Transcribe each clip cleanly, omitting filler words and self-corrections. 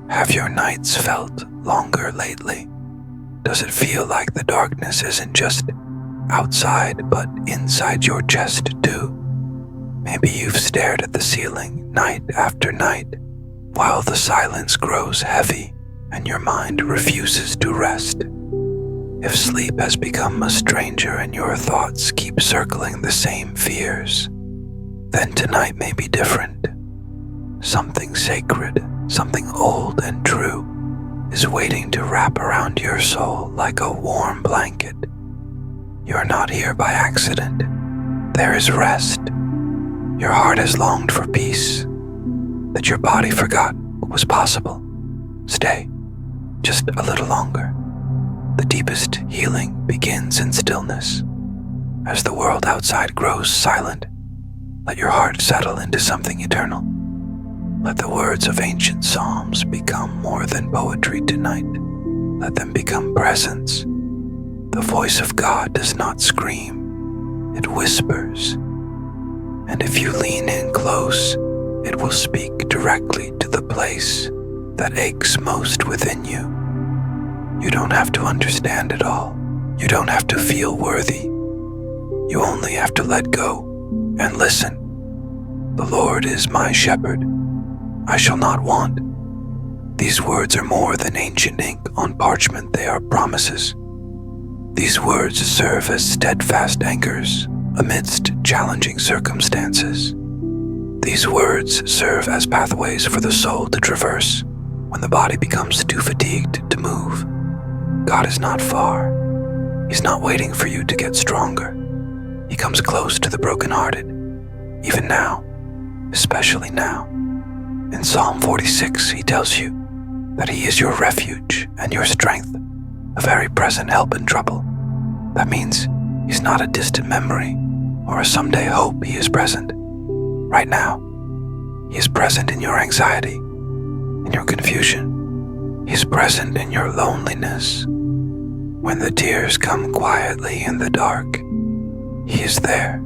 Have your nights felt longer lately? Does it feel like the darkness isn't just outside but inside your chest too? Maybe you've stared at the ceiling night after night while the silence grows heavy and your mind refuses to rest. If sleep has become a stranger and your thoughts keep circling the same fears, then tonight may be different. Something sacred, something old and true, is waiting to wrap around your soul like a warm blanket. You're not here by accident. There is rest. Your heart has longed for peace, that your body forgot what was possible. Stay, just a little longer. The deepest healing begins in stillness. As the world outside grows silent, let your heart settle into something eternal. Let the words of ancient psalms become more than poetry tonight. Let them become presence. The voice of God does not scream, it whispers. And if you lean in close, it will speak directly to the place that aches most within you. You don't have to understand it all. You don't have to feel worthy. You only have to let go and listen. The Lord is my shepherd. I shall not want. These words are more than ancient ink on parchment. They are promises. These words serve as steadfast anchors amidst challenging circumstances. These words serve as pathways for the soul to traverse when the body becomes too fatigued to move. God is not far. He's not waiting for you to get stronger. He comes close to the brokenhearted, even now, especially now. In Psalm 46, he tells you that he is your refuge and your strength, a very present help in trouble. That means he's not a distant memory or a someday hope. He is present right now. He is present in your anxiety, in your confusion. He is present in your loneliness. When the tears come quietly in the dark, he is there.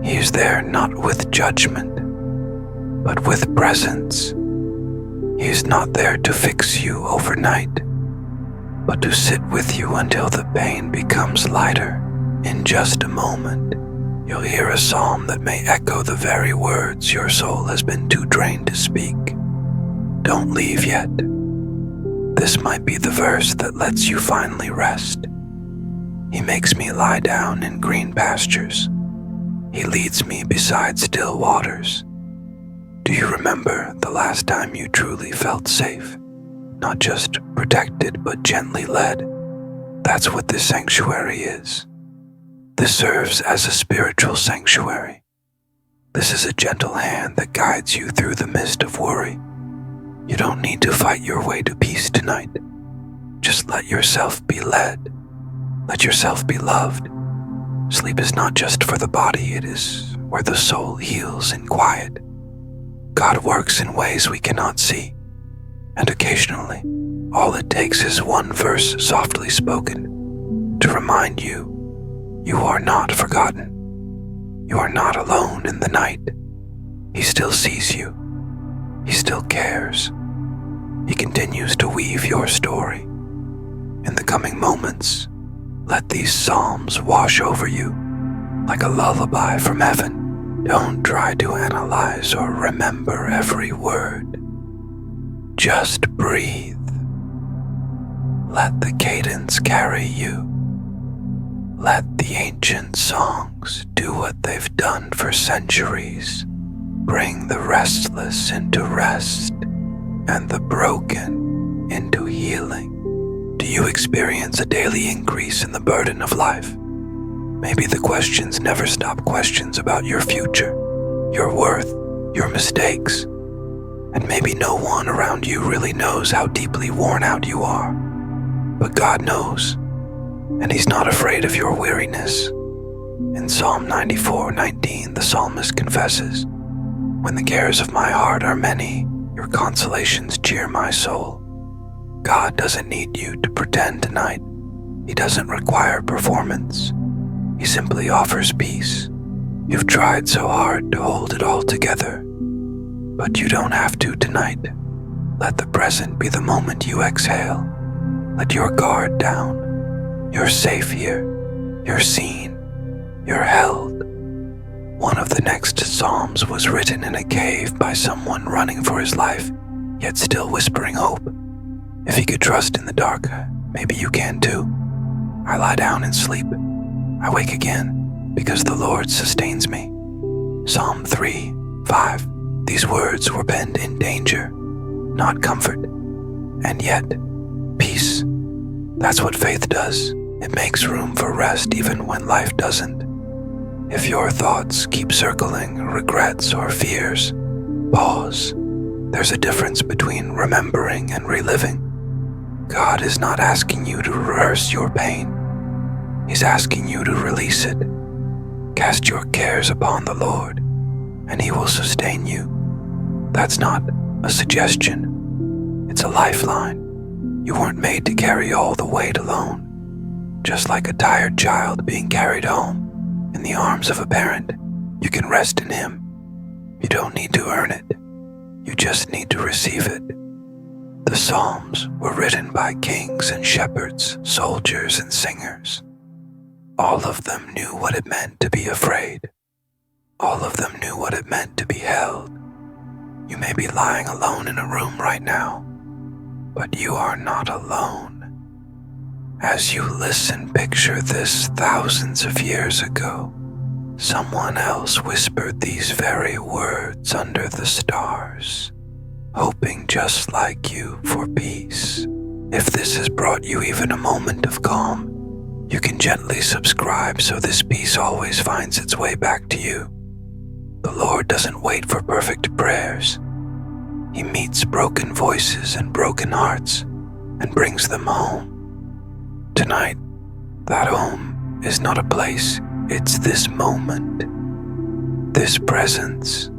He is there not with judgment, but with presence. He is not there to fix you overnight, but to sit with you until the pain becomes lighter. In just a moment, you'll hear a psalm that may echo the very words your soul has been too drained to speak. Don't leave yet. This might be the verse that lets you finally rest. He makes me lie down in green pastures. He leads me beside still waters. Do you remember the last time you truly felt safe? Not just protected, but gently led. That's what this sanctuary is. This serves as a spiritual sanctuary. This is a gentle hand that guides you through the mist of worry. You don't need to fight your way to peace tonight. Just let yourself be led. Let yourself be loved. Sleep is not just for the body, it is where the soul heals in quiet. God works in ways we cannot see, and occasionally, all it takes is one verse softly spoken to remind you, you are not forgotten. You are not alone in the night. He still sees you. He still cares. He continues to weave your story. In the coming moments, let these psalms wash over you like a lullaby from heaven. Don't try to analyze or remember every word. Just breathe. Let the cadence carry you. Let the ancient songs do what they've done for centuries. Bring the restless into rest and the broken into healing. Do you experience a daily increase in the burden of life? Maybe the questions never stop questions about your future, your worth, your mistakes. And maybe no one around you really knows how deeply worn out you are. But God knows, and He's not afraid of your weariness. In Psalm 94:19, the psalmist confesses, "When the cares of my heart are many, your consolations cheer my soul." God doesn't need you to pretend tonight. He doesn't require performance. He simply offers peace. You've tried so hard to hold it all together, but you don't have to tonight. Let the present be the moment you exhale. Let your guard down. You're safe here. You're seen. You're held. One of the next psalms was written in a cave by someone running for his life, yet still whispering hope. If he could trust in the dark, maybe you can too. I lie down and sleep. I wake again because the Lord sustains me. Psalm 3:5. These words were penned in danger, not comfort, and yet peace. That's what faith does. It makes room for rest even when life doesn't. If your thoughts keep circling regrets or fears, pause. There's a difference between remembering and reliving. God is not asking you to rehearse your pain. He's asking you to release it. Cast your cares upon the Lord, and He will sustain you. That's not a suggestion. It's a lifeline. You weren't made to carry all the weight alone. Just like a tired child being carried home in the arms of a parent, you can rest in Him. You don't need to earn it. You just need to receive it. The Psalms were written by kings and shepherds, soldiers and singers. All of them knew what it meant to be afraid. All of them knew what it meant to be held. You may be lying alone in a room right now, but you are not alone. As you listen, picture this thousands of years ago. Someone else whispered these very words under the stars, hoping just like you for peace. If this has brought you even a moment of calm, you can gently subscribe so this peace always finds its way back to you. The Lord doesn't wait for perfect prayers. He meets broken voices and broken hearts and brings them home. Tonight, that home is not a place, it's this moment, this presence,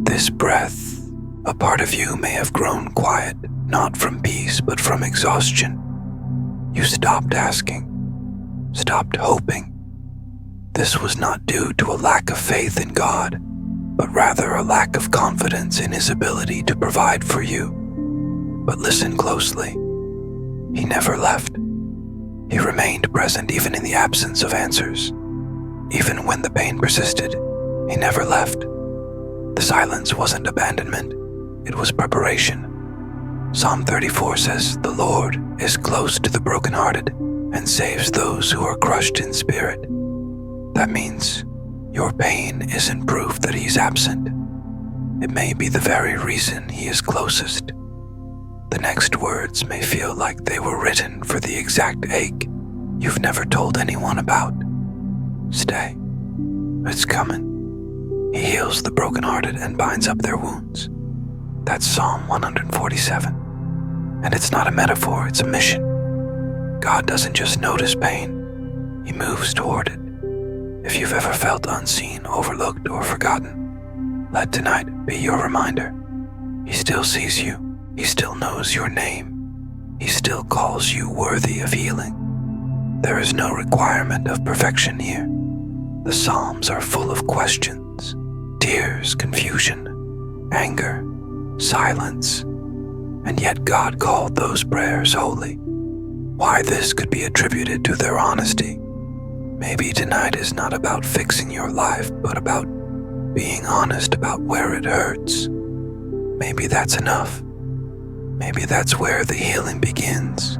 this breath. A part of you may have grown quiet, not from peace, but from exhaustion. You stopped asking, stopped hoping. This was not due to a lack of faith in God, but rather a lack of confidence in His ability to provide for you. But listen closely. He never left. He remained present even in the absence of answers. Even when the pain persisted, He never left. The silence wasn't abandonment, it was preparation. Psalm 34 says, "The Lord is close to the brokenhearted and saves those who are crushed in spirit." That means your pain isn't proof that He's absent. It may be the very reason He is closest. The next words may feel like they were written for the exact ache you've never told anyone about. Stay. It's coming. He heals the brokenhearted and binds up their wounds. That's Psalm 147. And it's not a metaphor, it's a mission. God doesn't just notice pain, He moves toward it. If you've ever felt unseen, overlooked, or forgotten, let tonight be your reminder. He still sees you. He still knows your name. He still calls you worthy of healing. There is no requirement of perfection here. The Psalms are full of questions, tears, confusion, anger, silence, and yet God called those prayers holy. Why this could be attributed to their honesty. Maybe tonight is not about fixing your life, but about being honest about where it hurts. Maybe that's enough. Maybe that's where the healing begins.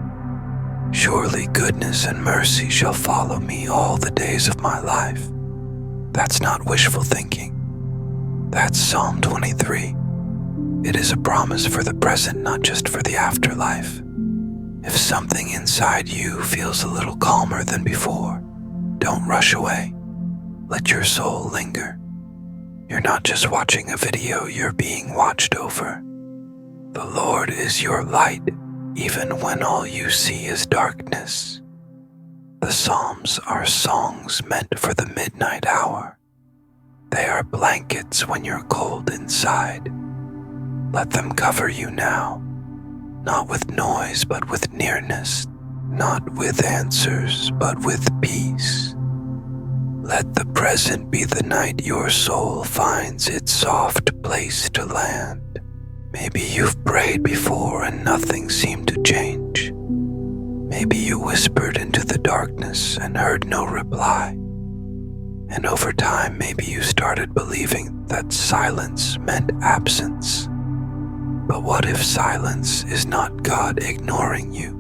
Surely goodness and mercy shall follow me all the days of my life. That's not wishful thinking. That's Psalm 23. It is a promise for the present, not just for the afterlife. If something inside you feels a little calmer than before, don't rush away. Let your soul linger. You're not just watching a video, you're being watched over. The Lord is your light, even when all you see is darkness. The Psalms are songs meant for the midnight hour. They are blankets when you're cold inside. Let them cover you now, not with noise, but with nearness, not with answers, but with peace. Let the present be the night your soul finds its soft place to land. Maybe you've prayed before and nothing seemed to change. Maybe you whispered into the darkness and heard no reply. And over time, maybe you started believing that silence meant absence. But what if silence is not God ignoring you,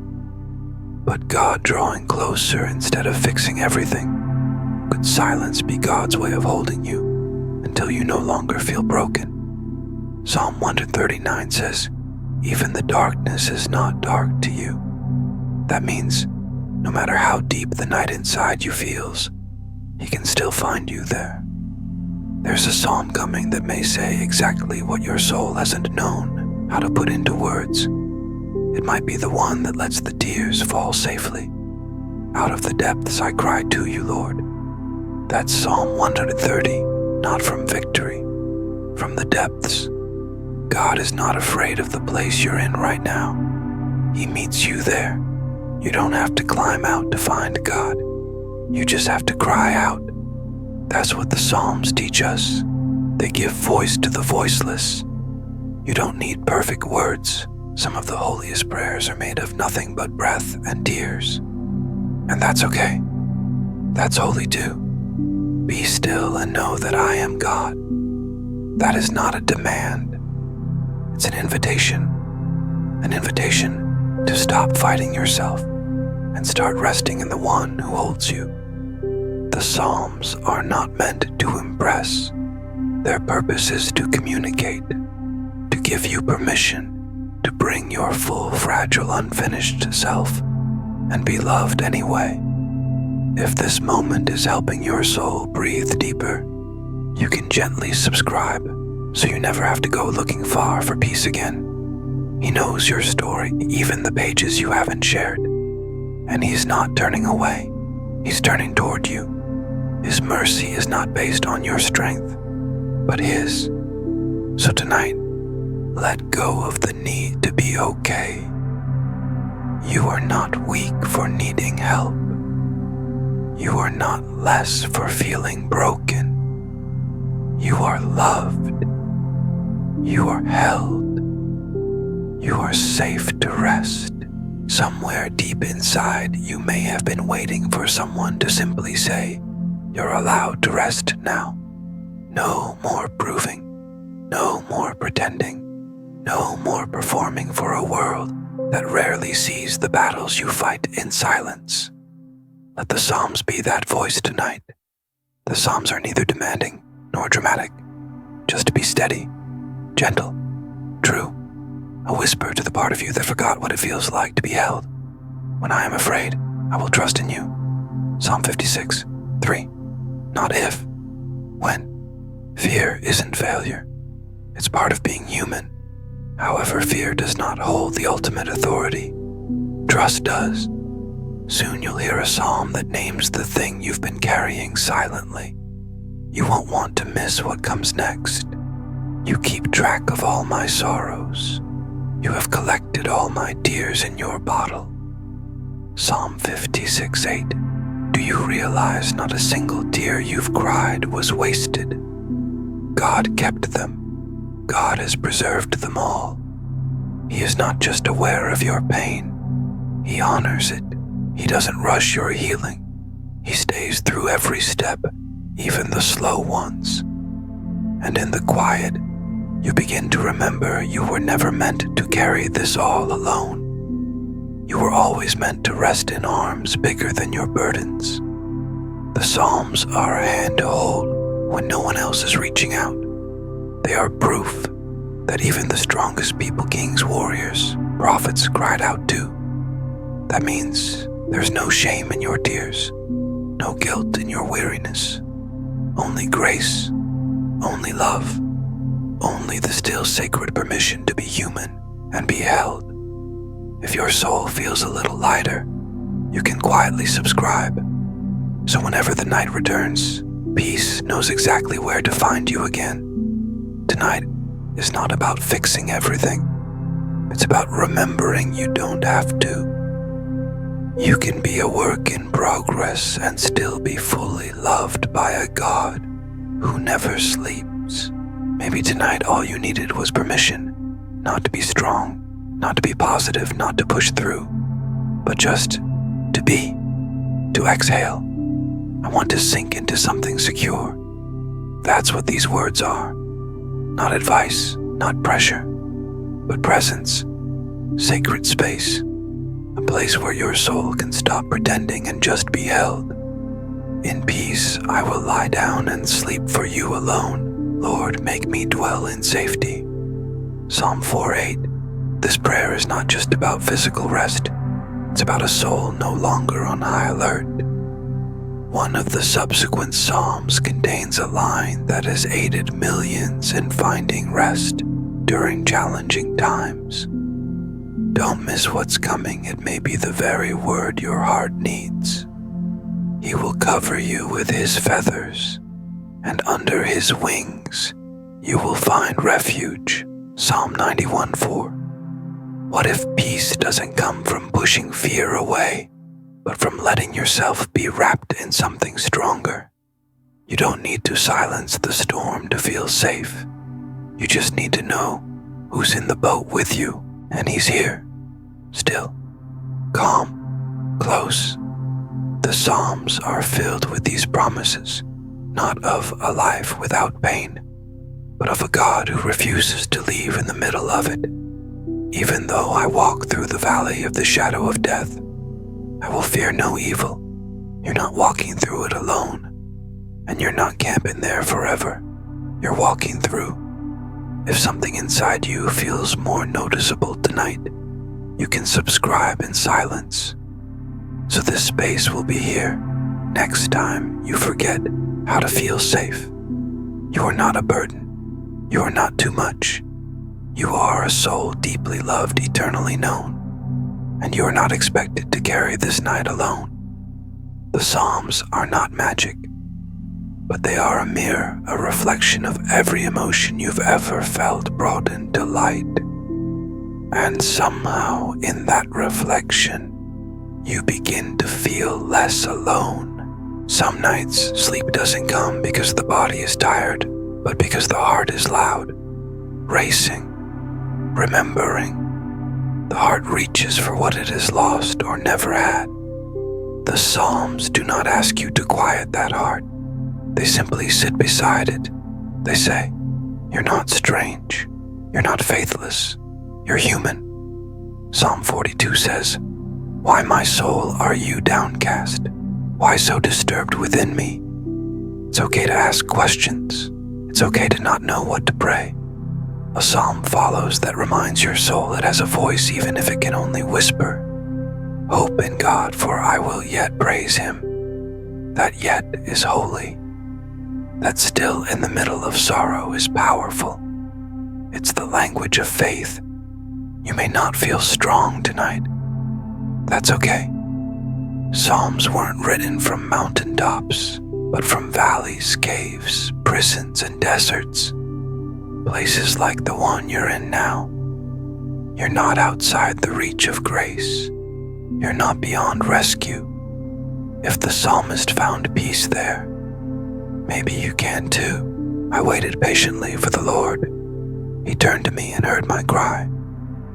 but God drawing closer instead of fixing everything? Could silence be God's way of holding you until you no longer feel broken? Psalm 139 says, "Even the darkness is not dark to you." That means no matter how deep the night inside you feels, He can still find you there. There's a psalm coming that may say exactly what your soul hasn't known how to put into words. It might be the one that lets the tears fall safely. Out of the depths I cry to you, Lord. That's Psalm 130, not from victory, from the depths. God is not afraid of the place you're in right now. He meets you there. You don't have to climb out to find God. You just have to cry out. That's what the Psalms teach us. They give voice to the voiceless. You don't need perfect words. Some of the holiest prayers are made of nothing but breath and tears. And that's okay. That's holy too. Be still and know that I am God. That is not a demand. It's an invitation to stop fighting yourself and start resting in the one who holds you. The Psalms are not meant to impress. Their purpose is to communicate, to give you permission to bring your full, fragile, unfinished self and be loved anyway. If this moment is helping your soul breathe deeper, you can gently subscribe so you never have to go looking far for peace again. He knows your story, even the pages you haven't shared. And He's not turning away. He's turning toward you. His mercy is not based on your strength, but His. So tonight, let go of the need to be okay. You are not weak for needing help. You are not less for feeling broken. You are loved. You are held. You are safe to rest. Somewhere deep inside, you may have been waiting for someone to simply say, "You're allowed to rest now." No more proving. No more pretending. No more performing for a world that rarely sees the battles you fight in silence. Let the Psalms be that voice tonight. The Psalms are neither demanding nor dramatic, just to be steady, gentle, true, a whisper to the part of you that forgot what it feels like to be held. When I am afraid, I will trust in you. Psalm 56, 3. Not if, when. Fear isn't failure. It's part of being human. However, fear does not hold the ultimate authority. Trust does. Soon you'll hear a psalm that names the thing you've been carrying silently. You won't want to miss what comes next. You keep track of all my sorrows. You have collected all my tears in your bottle. Psalm 56:8. Do you realize not a single tear you've cried was wasted? God kept them. God has preserved them all. He is not just aware of your pain. He honors it. He doesn't rush your healing. He stays through every step, even the slow ones. And in the quiet, you begin to remember you were never meant to carry this all alone. You were always meant to rest in arms bigger than your burdens. The Psalms are a hand to hold when no one else is reaching out. They are proof that even the strongest people, kings, warriors, prophets cried out too. That means there's no shame in your tears, no guilt in your weariness, only grace, only love, only the still sacred permission to be human and be held. If your soul feels a little lighter, you can quietly subscribe. So whenever the night returns, peace knows exactly where to find you again. Tonight is not about fixing everything. It's about remembering you don't have to. You can be a work in progress and still be fully loved by a God who never sleeps. Maybe tonight all you needed was permission not to be strong, not to be positive, not to push through, but just to be, to exhale. I want to sink into something secure. That's what these words are. Not advice, not pressure, but presence, sacred space, a place where your soul can stop pretending and just be held. In peace, I will lie down and sleep for you alone. Lord, make me dwell in safety. Psalm 4:8. This prayer is not just about physical rest. It's about a soul no longer on high alert. One of the subsequent psalms contains a line that has aided millions in finding rest during challenging times. Don't miss what's coming. It may be the very word your heart needs. He will cover you with his feathers, and under his wings you will find refuge. Psalm 91:4. What if peace doesn't come from pushing fear away, but from letting yourself be wrapped in something stronger? You don't need to silence the storm to feel safe. You just need to know who's in the boat with you, and he's here, still, calm, close. The Psalms are filled with these promises, not of a life without pain, but of a God who refuses to leave in the middle of it. Even though I walk through the valley of the shadow of death, I will fear no evil. You're not walking through it alone, and you're not camping there forever. You're walking through. If something inside you feels more noticeable tonight, you can subscribe in silence. So this space will be here next time you forget how to feel safe. You are not a burden. You are not too much. You are a soul deeply loved, eternally known, and you are not expected to carry this night alone. The Psalms are not magic, but they are a mirror, a reflection of every emotion you've ever felt brought into light. And somehow, in that reflection, you begin to feel less alone. Some nights, sleep doesn't come because the body is tired, but because the heart is loud, racing, remembering. The heart reaches for what it has lost or never had. The Psalms do not ask you to quiet that heart. They simply sit beside it. They say, you're not strange. You're not faithless. You're human. Psalm 42 says, why, my soul, are you downcast? Why so disturbed within me? It's okay to ask questions. It's okay to not know what to pray. A psalm follows that reminds your soul it has a voice even if it can only whisper. Hope in God, for I will yet praise him. That yet is holy. That still in the middle of sorrow is powerful. It's the language of faith. You may not feel strong tonight. That's okay. Psalms weren't written from mountaintops, but from valleys, caves, prisons, and deserts. Places like the one you're in now. You're not outside the reach of grace. You're not beyond rescue. If the psalmist found peace there, maybe you can too. I waited patiently for the Lord. He turned to me and heard my cry.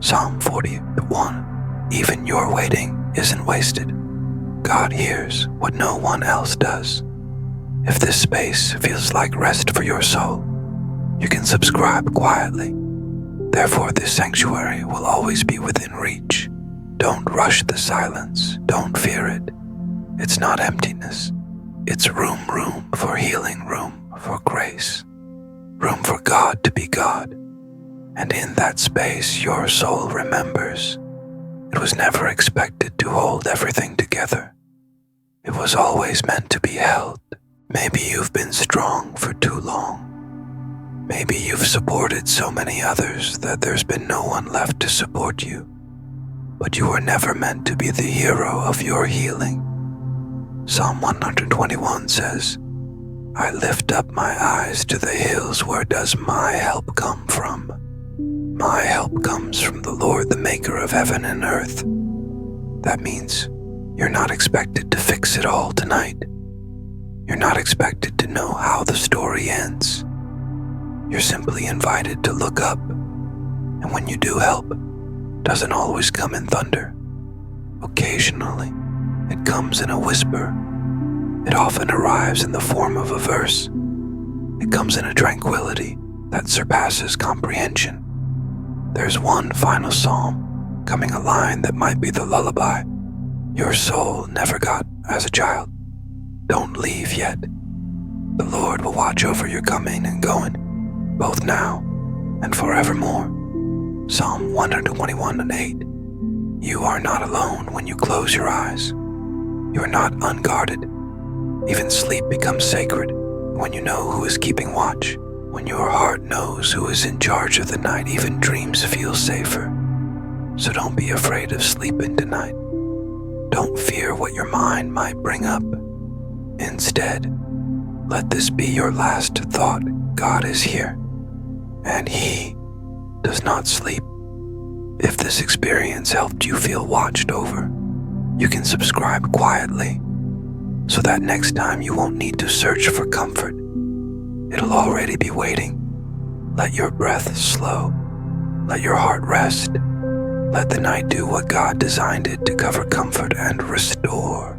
Psalm 41. Even your waiting isn't wasted. God hears what no one else does. If this space feels like rest for your soul, you can subscribe quietly. Therefore, this sanctuary will always be within reach. Don't rush the silence. Don't fear it. It's not emptiness. It's room for healing, room for grace, room for God to be God. And in that space, your soul remembers. It was never expected to hold everything together. It was always meant to be held. Maybe you've been strong for too long. Maybe you've supported so many others that there's been no one left to support you. But you were never meant to be the hero of your healing. Psalm 121 says, I lift up my eyes to the hills. Where does my help come from? My help comes from the Lord, the maker of heaven and earth. That means you're not expected to fix it all tonight. You're not expected to know how the story ends. You're simply invited to look up And when you do help, it doesn't always come in thunder. Occasionally, it comes in a whisper. It often arrives in the form of a verse. It comes in a tranquility that surpasses comprehension. There's one final psalm, coming a line that might be the lullaby your soul never got as a child. Don't leave yet. The Lord will watch over your coming and going, both now and forevermore. Psalm 121:8. You are not alone when you close your eyes. You are not unguarded. Even sleep becomes sacred when you know who is keeping watch. When your heart knows who is in charge of the night, even dreams feel safer. So don't be afraid of sleeping tonight. Don't fear what your mind might bring up. Instead, let this be your last thought. God is here, and He does not sleep. If this experience helped you feel watched over, you can subscribe quietly, so that next time you won't need to search for comfort. It'll already be waiting. Let your breath slow. Let your heart rest. Let the night do what God designed it to cover, comfort, and restore.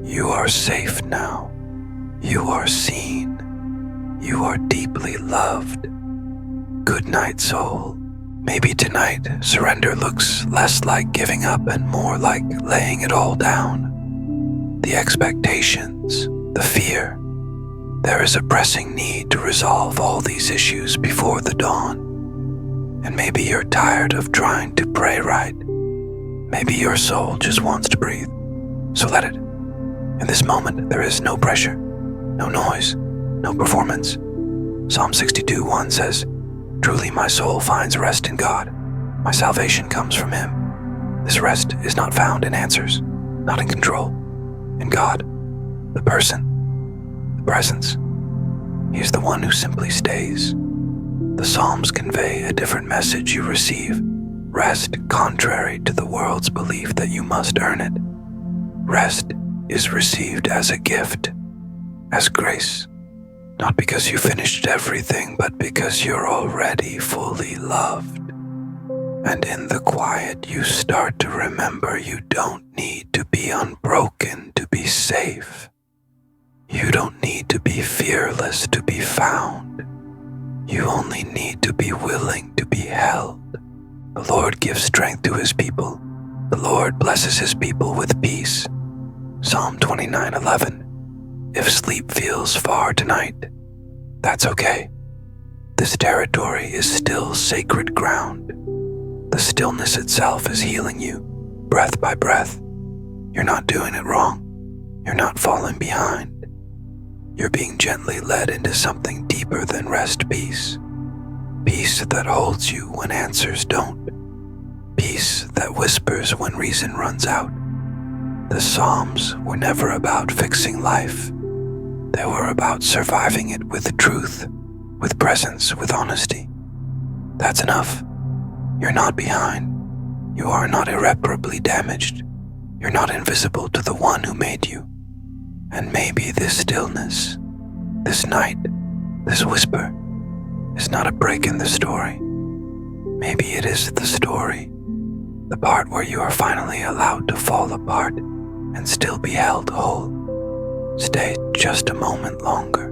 You are safe now. You are seen. You are deeply loved. Good night, soul. Maybe tonight, surrender looks less like giving up and more like laying it all down. The expectations, the fear. There is a pressing need to resolve all these issues before the dawn. And maybe you're tired of trying to pray right. Maybe your soul just wants to breathe. So let it. In this moment, there is no pressure, no noise, no performance. Psalm 62:1 says, Truly my soul finds rest in God. My salvation comes from Him. This rest is not found in answers, not in control. In God, the person, the presence. He is the one who simply stays. The Psalms convey a different message you receive. Rest contrary to the world's belief that you must earn it. Rest is received as a gift, as grace. Not because you finished everything, but because you're already fully loved. And in the quiet, you start to remember you don't need to be unbroken to be safe. You don't need to be fearless to be found. You only need to be willing to be held. The Lord gives strength to His people. The Lord blesses His people with peace. Psalm 29:11. If sleep feels far tonight, that's okay. This territory is still sacred ground. The stillness itself is healing you, breath by breath. You're not doing it wrong. You're not falling behind. You're being gently led into something deeper than rest peace. Peace that holds you when answers don't. Peace that whispers when reason runs out. The Psalms were never about fixing life. They were about surviving it with truth, with presence, with honesty. That's enough. You're not behind. You are not irreparably damaged. You're not invisible to the one who made you. And maybe this stillness, this night, this whisper, is not a break in the story. Maybe it is the story, the part where you are finally allowed to fall apart and still be held whole. Stay just a moment longer.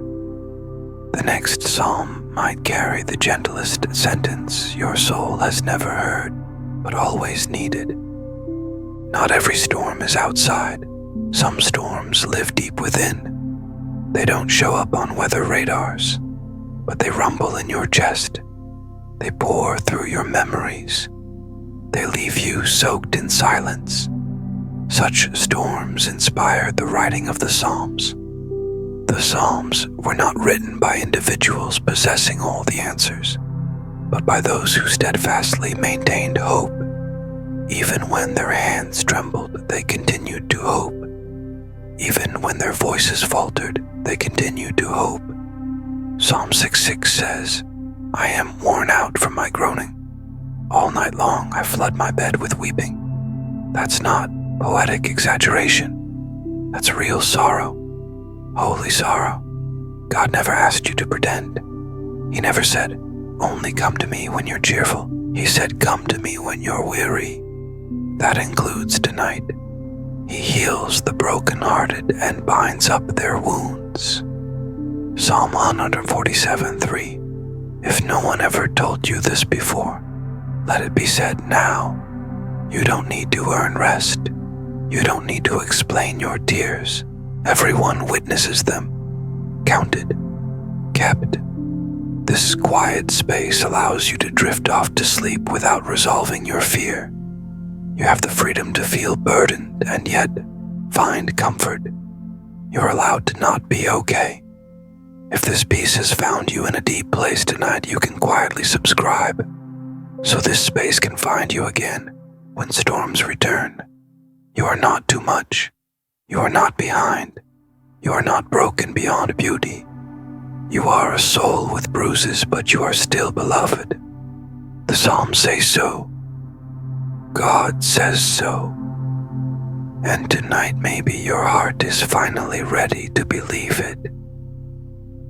The next psalm might carry the gentlest sentence your soul has never heard, but always needed. Not every storm is outside. Some storms live deep within. They don't show up on weather radars, but they rumble in your chest. They pour through your memories. They leave you soaked in silence. Such storms inspired the writing of the Psalms. The Psalms were not written by individuals possessing all the answers, but by those who steadfastly maintained hope. Even when their hands trembled, they continued to hope. Even when their voices faltered, they continued to hope. Psalm 6:6 says, I am worn out from my groaning. All night long I flood my bed with weeping. That's not poetic exaggeration. That's real sorrow. Holy sorrow. God never asked you to pretend. He never said, only come to me when you're cheerful. He said, "Come to me when you're weary." That includes tonight. He heals the brokenhearted and binds up their wounds. Psalm 147:3. If no one ever told you this before, let it be said now. You don't need to earn rest. You don't need to explain your tears. Everyone witnesses them. Counted. Kept. This quiet space allows you to drift off to sleep without resolving your fear. You have the freedom to feel burdened and yet find comfort. You're allowed to not be okay. If this peace has found you in a deep place tonight, you can quietly subscribe, so this space can find you again when storms return. You are not too much. You are not behind. You are not broken beyond beauty. You are a soul with bruises, but you are still beloved. The Psalms say so. God says so. And tonight maybe your heart is finally ready to believe it.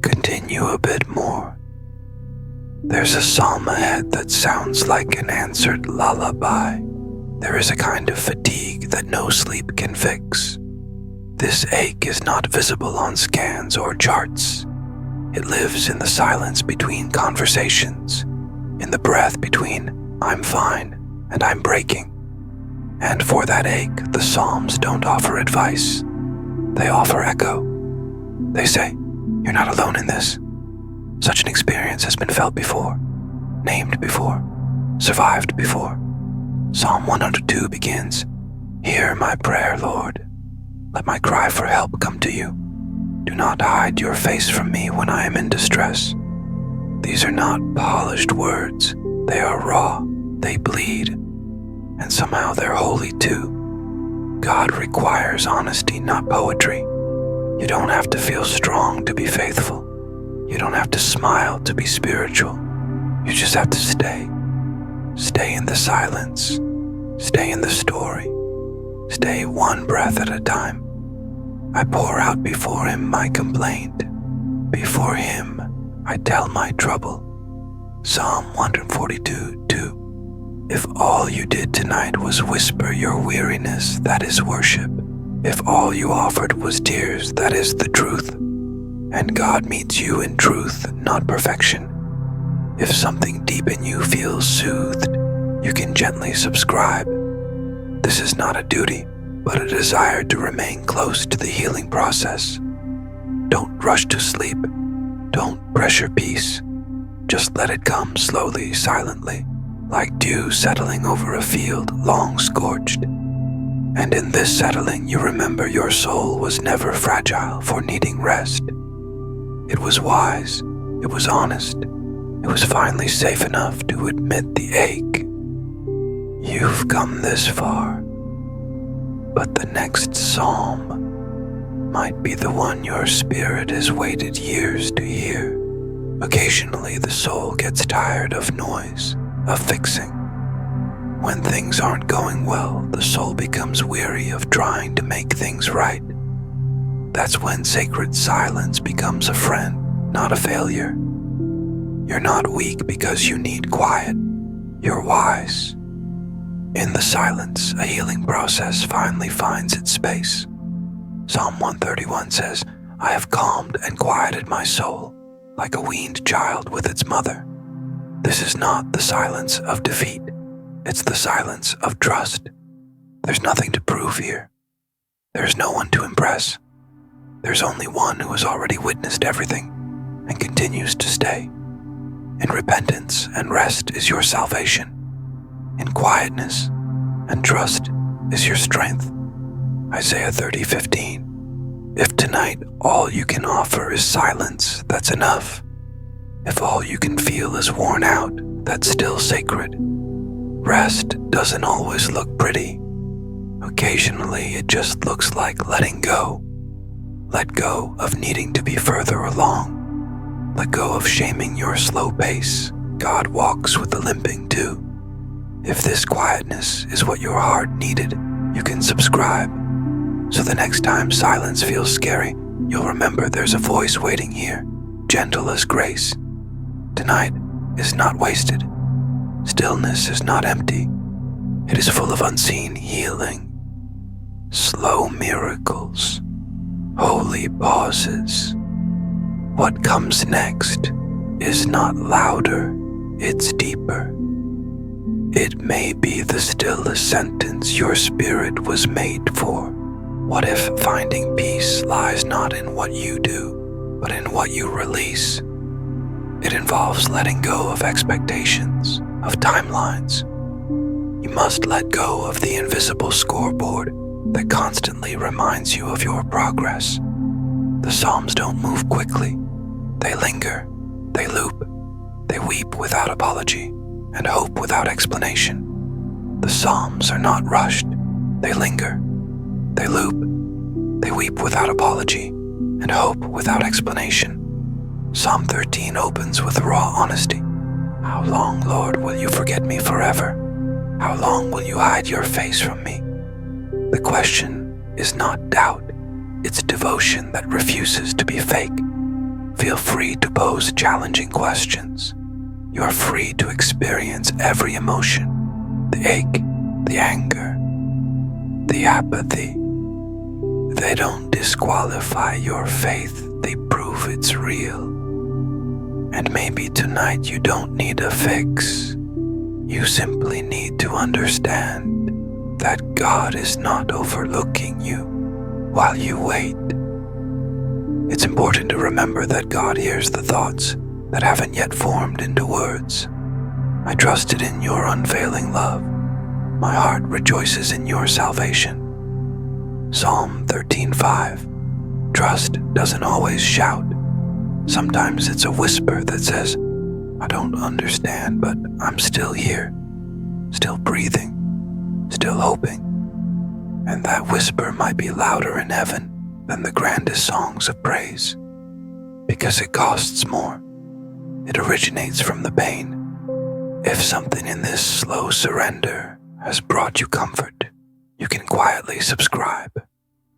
Continue a bit more. There's a psalm ahead that sounds like an answered lullaby. There is a kind of fatigue that no sleep can fix. This ache is not visible on scans or charts. It lives in the silence between conversations, in the breath between "I'm fine" and "I'm breaking." And for that ache, the Psalms don't offer advice. They offer echo. They say, "You're not alone in this. Such an experience has been felt before, named before, survived before." Psalm 102 begins, "Hear my prayer, Lord. Let my cry for help come to you. Do not hide your face from me when I am in distress." These are not polished words. They are raw. They bleed. And somehow they're holy too. God requires honesty, not poetry. You don't have to feel strong to be faithful. You don't have to smile to be spiritual. You just have to stay. Stay in the silence. Stay in the story. Stay one breath at a time. I pour out before him my complaint. Before him, I tell my trouble. Psalm 142:2. If all you did tonight was whisper your weariness, that is worship. If all you offered was tears, that is the truth. And God meets you in truth, not perfection. If something deep in you feels soothed, you can gently subscribe. This is not a duty, but a desire to remain close to the healing process. Don't rush to sleep. Don't pressure peace. Just let it come slowly, silently, like dew settling over a field long scorched. And in this settling, you remember your soul was never fragile for needing rest. It was wise. It was honest. It was finally safe enough to admit the ache. You've come this far, but the next psalm might be the one your spirit has waited years to hear. Occasionally, the soul gets tired of noise, of fixing. When things aren't going well, the soul becomes weary of trying to make things right. That's when sacred silence becomes a friend, not a failure. You're not weak because you need quiet. You're wise. In the silence, a healing process finally finds its space. Psalm 131 says, "I have calmed and quieted my soul, like a weaned child with its mother." This is not the silence of defeat. It's the silence of trust. There's nothing to prove here. There's no one to impress. There's only one who has already witnessed everything and continues to stay. In repentance and rest is your salvation. In quietness and trust is your strength. Isaiah 30:15. If tonight all you can offer is silence, that's enough. If all you can feel is worn out, that's still sacred. Rest doesn't always look pretty. Occasionally it just looks like letting go. Let go of needing to be further along. Let go of shaming your slow pace. God walks with the limping too. If this quietness is what your heart needed, you can subscribe. So the next time silence feels scary, you'll remember there's a voice waiting here, gentle as grace. Tonight is not wasted. Stillness is not empty. It is full of unseen healing, slow miracles, holy pauses. What comes next is not louder, it's deeper. It may be the stillest sentence your spirit was made for. What if finding peace lies not in what you do, but in what you release? It involves letting go of expectations, of timelines. You must let go of the invisible scoreboard that constantly reminds you of your progress. The Psalms don't move quickly. They linger, they loop, they weep without apology and hope without explanation. The Psalms are not rushed. They linger, they loop, they weep without apology and hope without explanation. Psalm 13 opens with raw honesty. How long, Lord, will you forget me forever? How long will you hide your face from me? The question is not doubt, it's devotion that refuses to be fake. Feel free to pose challenging questions. You are free to experience every emotion, the ache, the anger, the apathy. They don't disqualify your faith, they prove it's real. And maybe tonight you don't need a fix. You simply need to understand that God is not overlooking you while you wait. It's important to remember that God hears the thoughts that haven't yet formed into words. I trusted in your unfailing love. My heart rejoices in your salvation. Psalm 13:5. Trust doesn't always shout. Sometimes it's a whisper that says, I don't understand, but I'm still here, still breathing, still hoping. And that whisper might be louder in heaven than the grandest songs of praise, because it costs more. It originates from the pain. If something in this slow surrender has brought you comfort, you can quietly subscribe.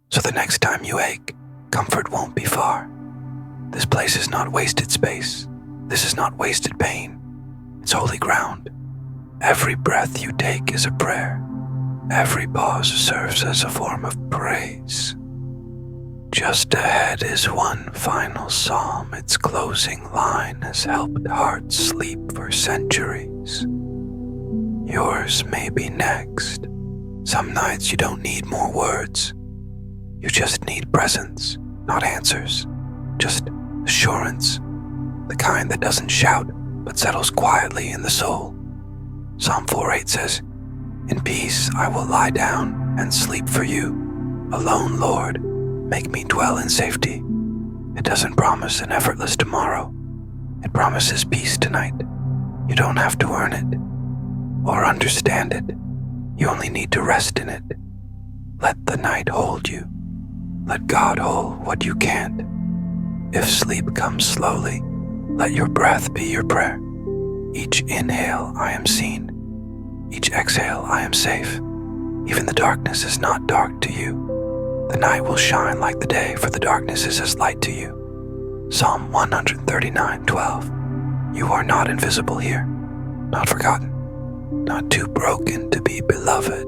So the next time you ache, comfort won't be far. This place is not wasted space. This is not wasted pain. It's holy ground. Every breath you take is a prayer. Every pause serves as a form of praise. Just ahead is one final psalm. Its closing line has helped hearts sleep for centuries. Yours may be next. Some nights you don't need more words. You just need presence, not answers. Just assurance, the kind that doesn't shout but settles quietly in the soul. Psalm 4:8 says, In peace I will lie down and sleep for you. Alone, Lord, make me dwell in safety. It doesn't promise an effortless tomorrow. It promises peace tonight. You don't have to earn it or understand it. You only need to rest in it. Let the night hold you. Let God hold what you can't. If sleep comes slowly, let your breath be your prayer. Each inhale, I am seen. Each exhale, I am safe. Even the darkness is not dark to you. The night will shine like the day, for the darkness is as light to you. Psalm 139:12. You are not invisible here, not forgotten, not too broken to be beloved.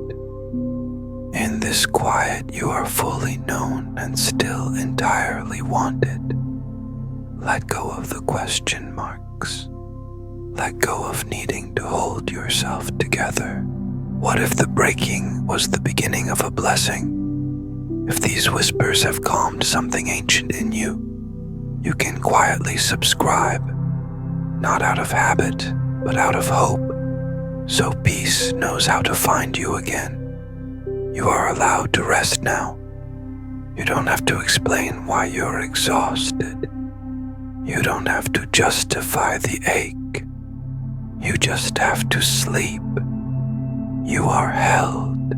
In this quiet, you are fully known and still entirely wanted. Let go of the question marks. Let go of needing to hold yourself together. What if the breaking was the beginning of a blessing? If these whispers have calmed something ancient in you, you can quietly subscribe, not out of habit, but out of hope, so peace knows how to find you again. You are allowed to rest now. You don't have to explain why you're exhausted. You don't have to justify the ache. You just have to sleep. You are held.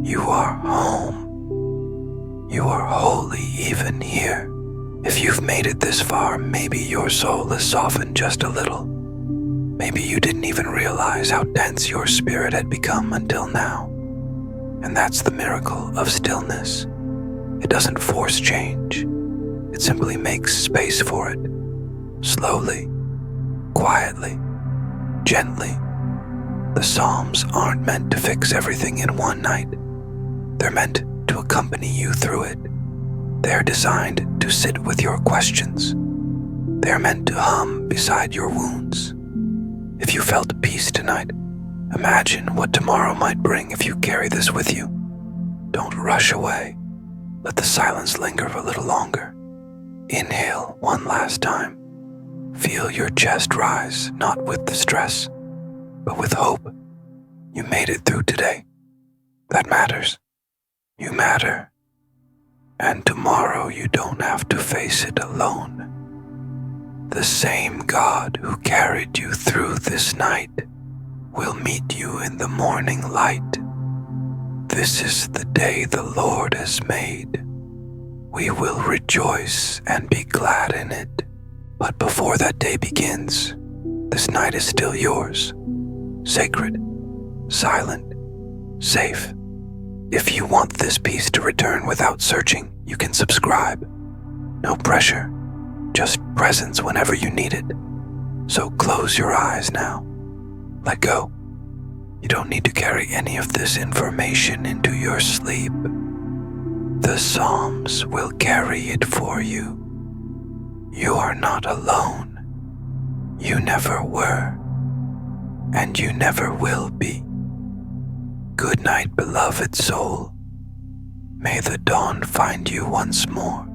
You are home. You are holy even here. If you've made it this far, maybe your soul is softened just a little. Maybe you didn't even realize how dense your spirit had become until now. And that's the miracle of stillness. It doesn't force change. It simply makes space for it. Slowly, quietly, gently, The Psalms aren't meant to fix everything in one night. They're meant to accompany you through it. They're designed to sit with your questions. They're meant to hum beside your wounds. If you felt peace tonight, imagine what tomorrow might bring if you carry this with you. Don't rush away. Let the silence linger a little longer. Inhale one last time. Feel your chest rise, not with the stress, but with hope. You made it through today. That matters. You matter. And tomorrow you don't have to face it alone. The same God who carried you through this night will meet you in the morning light. This is the day the Lord has made. We will rejoice and be glad in it. But before that day begins, this night is still yours. Sacred, silent, safe. If you want this peace to return without searching, you can subscribe. No pressure, just presence whenever you need it. So close your eyes now. Let go. You don't need to carry any of this information into your sleep. The Psalms will carry it for you. You are not alone. You never were, and you never will be. Good night, beloved soul. May the dawn find you once more.